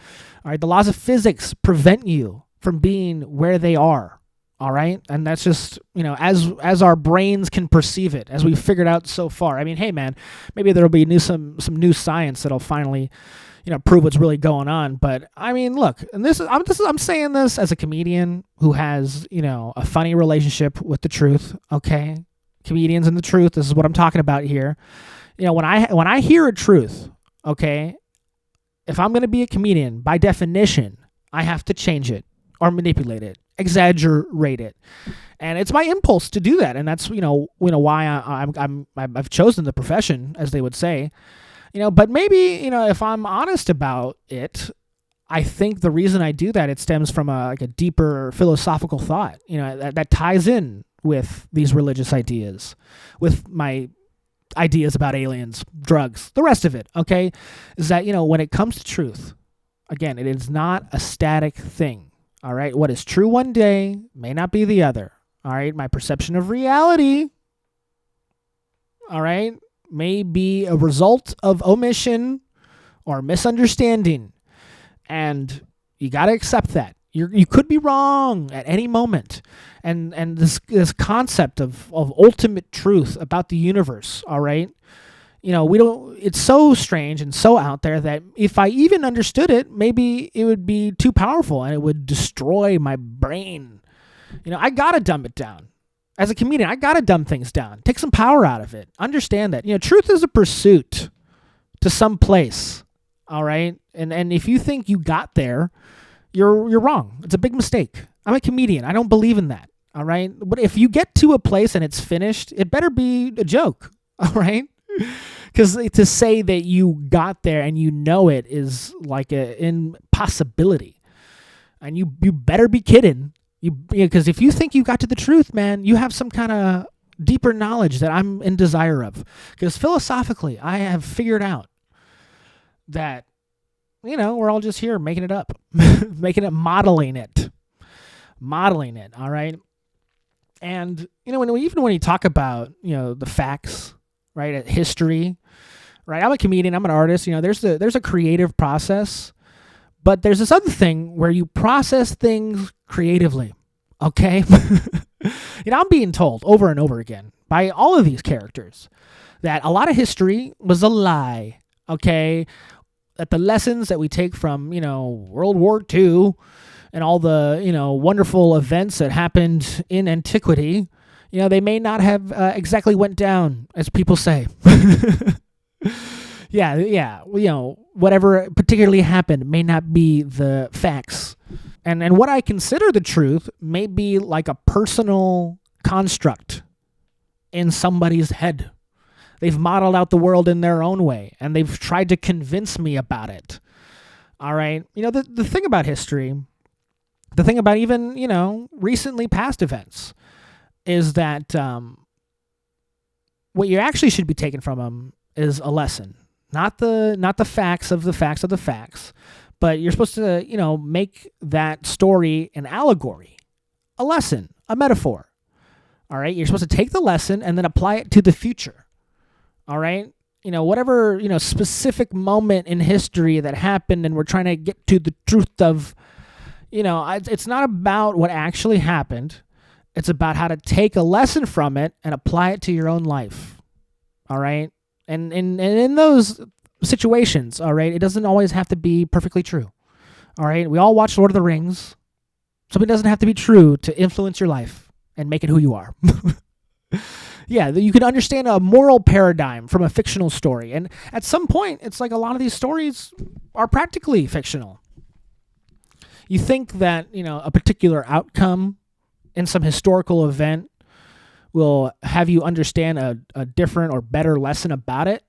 all right? The laws of physics prevent you from being where they are, all right? And that's just, as our brains can perceive it, as we've figured out so far. I mean, hey, man, maybe there'll be some new science that'll finally, prove what's really going on. But I mean, look, and I'm saying this as a comedian who has, a funny relationship with the truth, okay? Comedians and the truth, this is what I'm talking about here. When I hear a truth, okay, if I'm going to be a comedian, by definition, I have to change it or manipulate it, exaggerate it. And it's my impulse to do that. And that's, why I've chosen the profession, as they would say. But maybe, if I'm honest about it, I think the reason I do that, it stems from a deeper philosophical thought, that ties in with these religious ideas, with my ideas about aliens, drugs, the rest of it, okay? Is that, when it comes to truth, again, it is not a static thing, all right? What is true one day may not be the other, all right? My perception of reality, all right, may be a result of omission or misunderstanding, and you got to accept that. You could be wrong at any moment. And this concept of ultimate truth about the universe, all right? It's so strange and so out there that if I even understood it, maybe it would be too powerful and it would destroy my brain. I got to dumb it down. As a comedian, I got to dumb things down. Take some power out of it. Understand that. Truth is a pursuit to some place, all right? And if you think you got there, you're wrong. It's a big mistake. I'm a comedian. I don't believe in that. All right. But if you get to a place and it's finished, it better be a joke. All right. Because to say that you got there and it is like an impossibility. And you better be kidding. Because if you think you got to the truth, man, you have some kind of deeper knowledge that I'm in desire of. Because philosophically, I have figured out that we're all just here making it up, modeling it, all right? And, when you talk about, the facts, right, history, right? I'm a comedian, I'm an artist, there's a creative process, but there's this other thing where you process things creatively, okay? I'm being told over and over again by all of these characters that a lot of history was a lie, okay? That the lessons that we take from, World War II and all the, wonderful events that happened in antiquity, they may not have exactly went down as people say. Yeah. Whatever particularly happened may not be the facts. And what I consider the truth may be like a personal construct in somebody's head. They've modeled out the world in their own way, and they've tried to convince me about it. All right? The thing about history, the thing about even, recently past events, is that what you actually should be taking from them is a lesson. Not the facts of the facts of the facts, but you're supposed to, make that story an allegory, a lesson, a metaphor. All right? You're supposed to take the lesson and then apply it to the future. All right? Whatever, specific moment in history that happened and we're trying to get to the truth of, it's not about what actually happened. It's about how to take a lesson from it and apply it to your own life. All right? And in those situations, all right, it doesn't always have to be perfectly true. All right? We all watch Lord of the Rings. Something doesn't have to be true to influence your life and make it who you are. Yeah, you can understand a moral paradigm from a fictional story. And at some point, it's like a lot of these stories are practically fictional. You think that, a particular outcome in some historical event will have you understand a different or better lesson about it.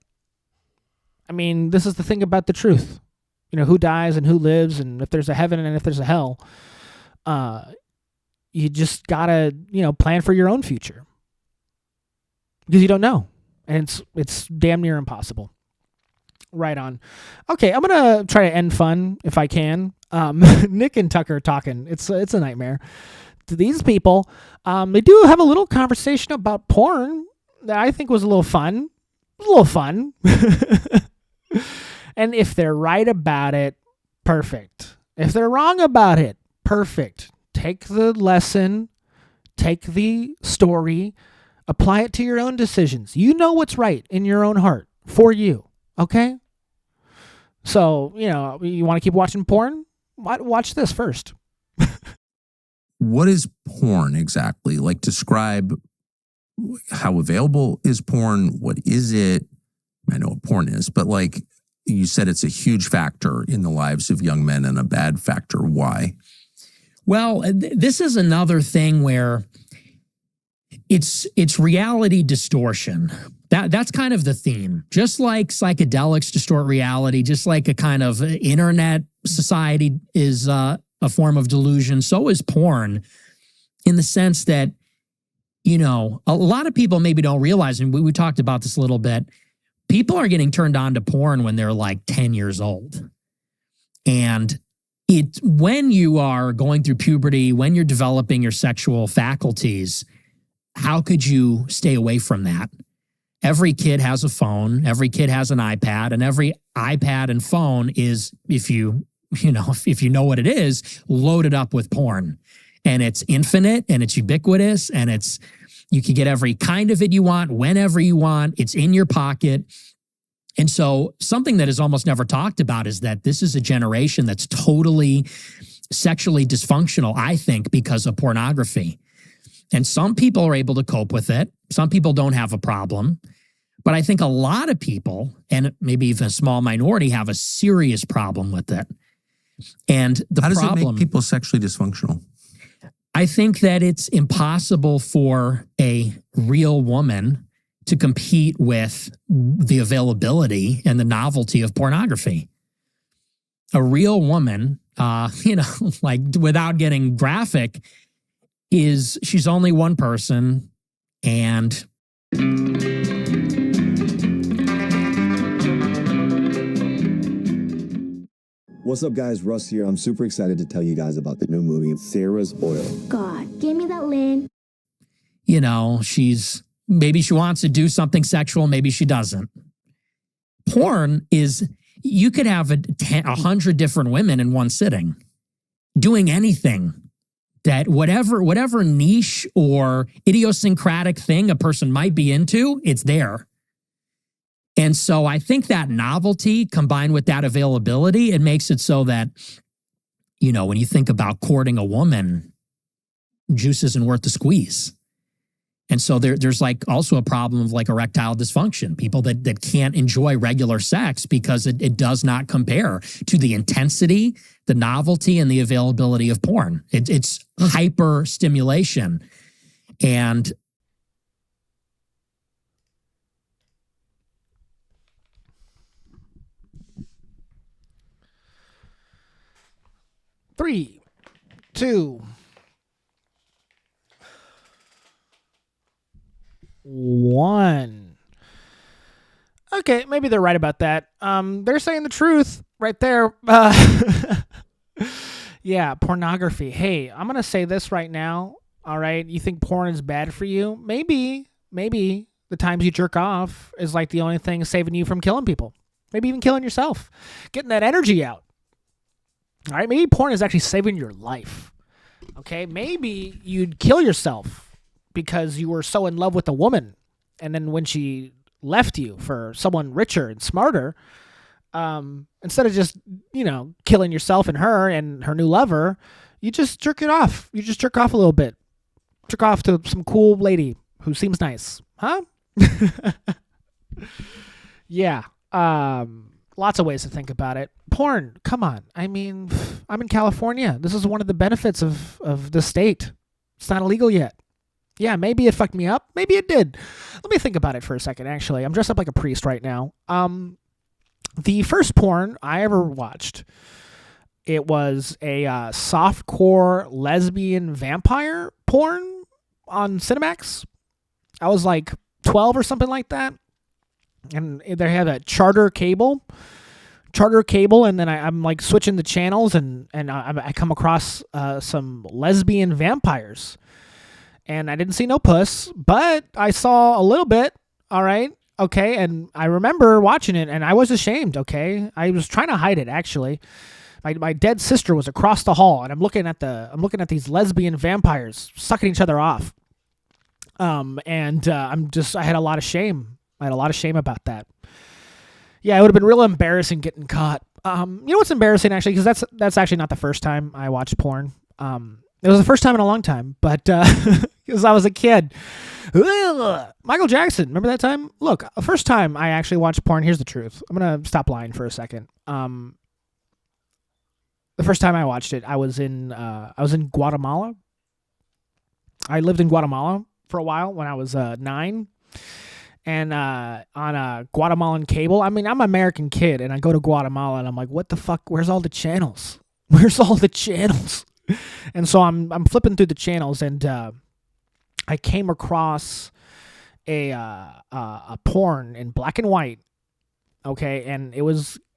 I mean, this is the thing about the truth. Who dies and who lives, and if there's a heaven and if there's a hell. You just gotta, plan for your own future. Because you don't know. And it's damn near impossible. Right on. Okay, I'm gonna try to end fun if I can. Nick and Tuck are talking. It's a nightmare. To these people, they do have a little conversation about porn that I think was a little fun. It was a little fun. And if they're right about it, perfect. If they're wrong about it, perfect. Take the lesson, take the story, apply it to your own decisions. You know what's right in your own heart for you, okay? So, you want to keep watching porn? Watch this first. What is porn exactly? Like, describe how available is porn? What is it? I know what porn is, but like you said, it's a huge factor in the lives of young men and a bad factor. Why? Well, this is another thing where it's reality distortion. That's kind of the theme. Just like psychedelics distort reality, just like a kind of internet society is a form of delusion, so is porn, in the sense that, a lot of people maybe don't realize, and we talked about this a little bit, people are getting turned on to porn when they're like 10 years old. And when you are going through puberty, when you're developing your sexual faculties, how could you stay away from that? Every kid has a phone, every kid has an iPad, and every iPad and phone is, if you know what it is, loaded up with porn. And it's infinite and it's ubiquitous and you can get every kind of it you want, whenever you want. It's in your pocket. And so something that is almost never talked about is that this is a generation that's totally sexually dysfunctional, I think, because of pornography. And some people are able to cope with it. Some people don't have a problem. But I think a lot of people, and maybe even a small minority, have a serious problem with it. And How does it make people sexually dysfunctional? I think that it's impossible for a real woman to compete with the availability and the novelty of pornography. A real woman, like without getting graphic, she's only one person, and What's up, guys? Russ here. I'm super excited to tell you guys about the new movie, Sarah's Oil. God, give me that lid. Maybe she wants to do something sexual, maybe she doesn't. Porn is, you could have 100 different women in one sitting doing anything. That whatever niche or idiosyncratic thing a person might be into, it's there. And so I think that novelty combined with that availability, it makes it so that, when you think about courting a woman, juice isn't worth the squeeze. And so there's like also a problem of like erectile dysfunction, people that can't enjoy regular sex because it does not compare to the intensity, the novelty, and the availability of porn. It's hyper stimulation. And Three, two, one. Okay, maybe they're right about that. They're saying the truth right there. Yeah, pornography. Hey, I'm going to say this right now. All right, you think porn is bad for you? Maybe the times you jerk off is like the only thing saving you from killing people. Maybe even killing yourself. Getting that energy out. All right, maybe porn is actually saving your life. Okay, maybe you'd kill yourself because you were so in love with a woman, and then when she left you for someone richer and smarter, instead of just, killing yourself and her new lover, you just jerk it off. You just jerk off a little bit. Jerk off to some cool lady who seems nice. Huh? Yeah. Lots of ways to think about it. Porn, come on. I mean, I'm in California. This is one of the benefits of the state. It's not illegal yet. Yeah, maybe it fucked me up. Maybe it did. Let me think about it for a second, actually. I'm dressed up like a priest right now. The first porn I ever watched, it was a softcore lesbian vampire porn on Cinemax. I was like 12 or something like that. and they had a charter cable, and then I'm like switching the channels, and I come across some lesbian vampires, and I didn't see no puss, but I saw a little bit. All right, okay, and I remember watching it, and I was ashamed. Okay, I was trying to hide it actually. My dead sister was across the hall, and I'm looking at these lesbian vampires sucking each other off. I had a lot of shame. I had a lot of shame about that. Yeah, it would have been real embarrassing getting caught. You know what's embarrassing actually, because that's actually not the first time I watched porn. It was the first time in a long time, but because I was a kid. Michael Jackson, remember that time? Look, the first time I actually watched porn. Here's the truth. I'm gonna stop lying for a second. The first time I watched it, I was in Guatemala. I lived in Guatemala for a while when I was 9. And on a Guatemalan cable, I mean, I'm an American kid, and I go to Guatemala, and I'm like, what the fuck? Where's all the channels? Where's all the channels? And so I'm flipping through the channels, and I came across a porn in black and white. Okay, and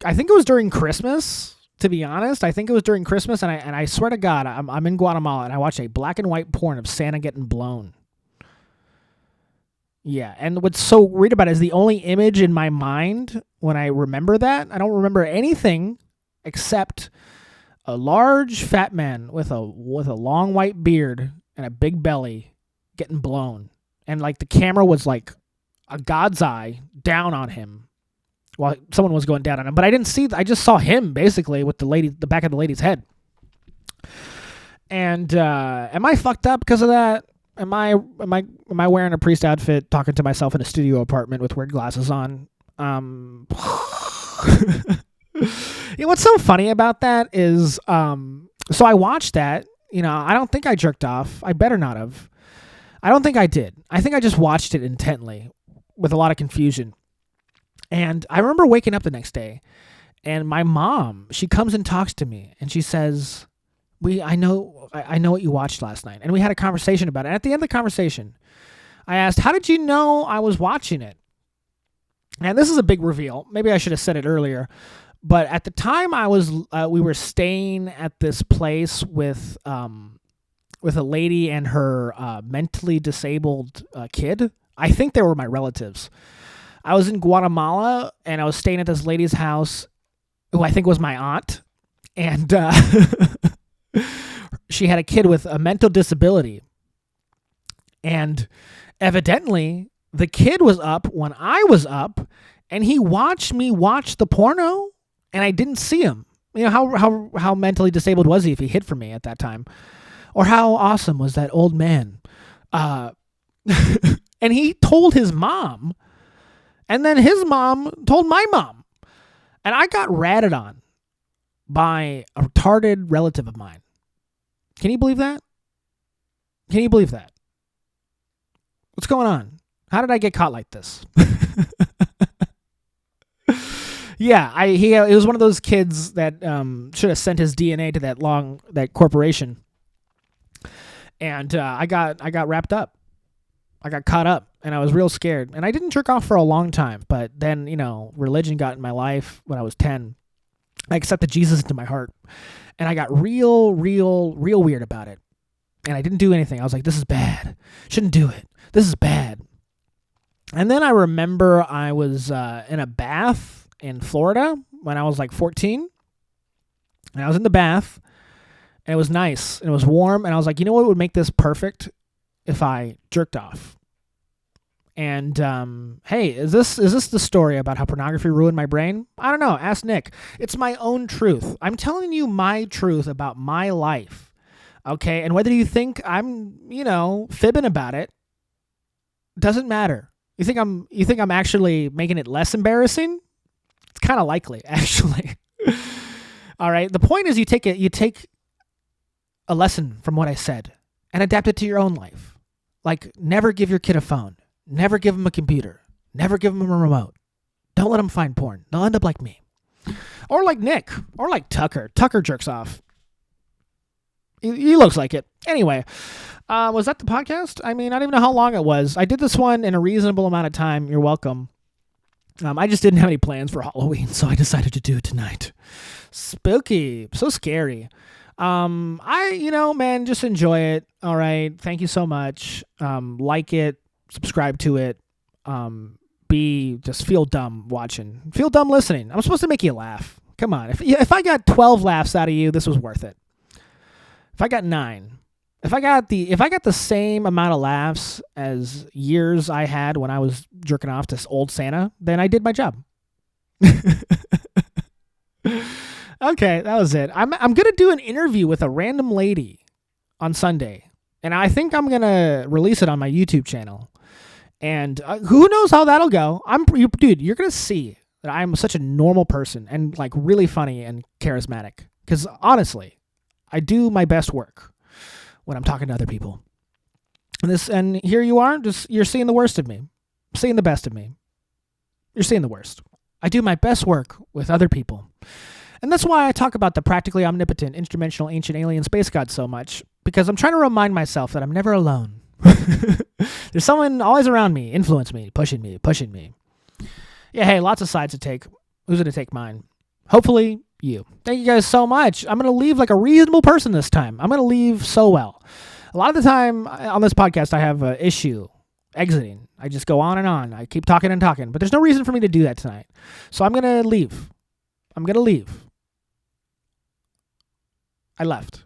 I think it was during Christmas. To be honest, I think it was during Christmas, and I swear to God, I'm in Guatemala, and I watched a black and white porn of Santa getting blown. Yeah, and what's so weird about it is the only image in my mind when I remember that, I don't remember anything except a large fat man with a long white beard and a big belly getting blown. And like the camera was like a God's eye down on him while someone was going down on him. But I just saw him basically with the back of the lady's head. And am I fucked up because of that? Am I wearing a priest outfit, talking to myself in a studio apartment with weird glasses on? You know, what's so funny about that is, so I watched that. You know, I don't think I jerked off. I better not have. I don't think I did. I think I just watched it intently with a lot of confusion. And I remember waking up the next day, and my mom, she comes and talks to me, and she says, I know what you watched last night. And we had a conversation about it. And at the end of the conversation, I asked, how did you know I was watching it? And this is a big reveal. Maybe I should have said it earlier. But at the time we were staying at this place with a lady and her mentally disabled kid. I think they were my relatives. I was in Guatemala, and I was staying at this lady's house, who I think was my aunt. And she had a kid with a mental disability. And evidently, the kid was up when I was up, and he watched me watch the porno, and I didn't see him. You know, how mentally disabled was he if he hid from me at that time? Or how awesome was that old man? And he told his mom, and then his mom told my mom. And I got ratted on by a retarded relative of mine. Can you believe that? Can you believe that? What's going on? How did I get caught like this? Yeah, it was one of those kids that should have sent his DNA to that corporation. And I got wrapped up. I got caught up, and I was real scared. And I didn't jerk off for a long time, but then, you know, religion got in my life when I was 10. I accepted Jesus into my heart, and I got real weird about it. And I didn't do anything. I was like, this is bad. Shouldn't do it. This is bad. And then I remember I was in a bath in Florida when I was like 14. And I was in the bath, and it was nice, and it was warm, and I was like, you know what would make this perfect? If I jerked off. And hey, is this the story about how pornography ruined my brain? I don't know. Ask Nick. It's my own truth. I'm telling you my truth about my life. Okay, and whether you think I'm, you know, fibbing about it, doesn't matter. You think I'm actually making it less embarrassing? It's kind of likely, actually. All right. The point is, you take a lesson from what I said and adapt it to your own life. Like, never give your kid a phone. Never give him a computer. Never give him a remote. Don't let him find porn. They'll end up like me. Or like Nick. Or like Tucker. Tucker jerks off. He looks like it. Anyway, was that the podcast? I mean, I don't even know how long it was. I did this one in a reasonable amount of time. You're welcome. I just didn't have any plans for Halloween, so I decided to do it tonight. Spooky. So scary. Man, just enjoy it. All right. Thank you so much. Like it, subscribe to it. Just feel dumb watching. Feel dumb listening. I'm supposed to make you laugh. Come on. If I got 12 laughs out of you, this was worth it. If I got 9. If I got the same amount of laughs as years I had when I was jerking off to old Santa, then I did my job. Okay, that was it. I'm gonna do an interview with a random lady on Sunday, and I think I'm gonna release it on my YouTube channel. And who knows how that'll go? Dude, you're gonna see that I'm such a normal person and like really funny and charismatic. Because honestly, I do my best work when I'm talking to other people. And here you are, you're seeing the worst of me, seeing the best of me. You're seeing the worst. I do my best work with other people. And that's why I talk about the practically omnipotent, interdimensional, ancient alien space god so much, because I'm trying to remind myself that I'm never alone. There's someone always around me, influencing me, pushing me. Yeah, hey, lots of sides to take. Who's going to take mine? Hopefully, you. Thank you guys so much. I'm going to leave like a reasonable person this time. I'm going to leave so well. A lot of the time on this podcast, I have an issue exiting. I just go on and on. I keep talking and talking, but there's no reason for me to do that tonight. So I'm going to leave. I left.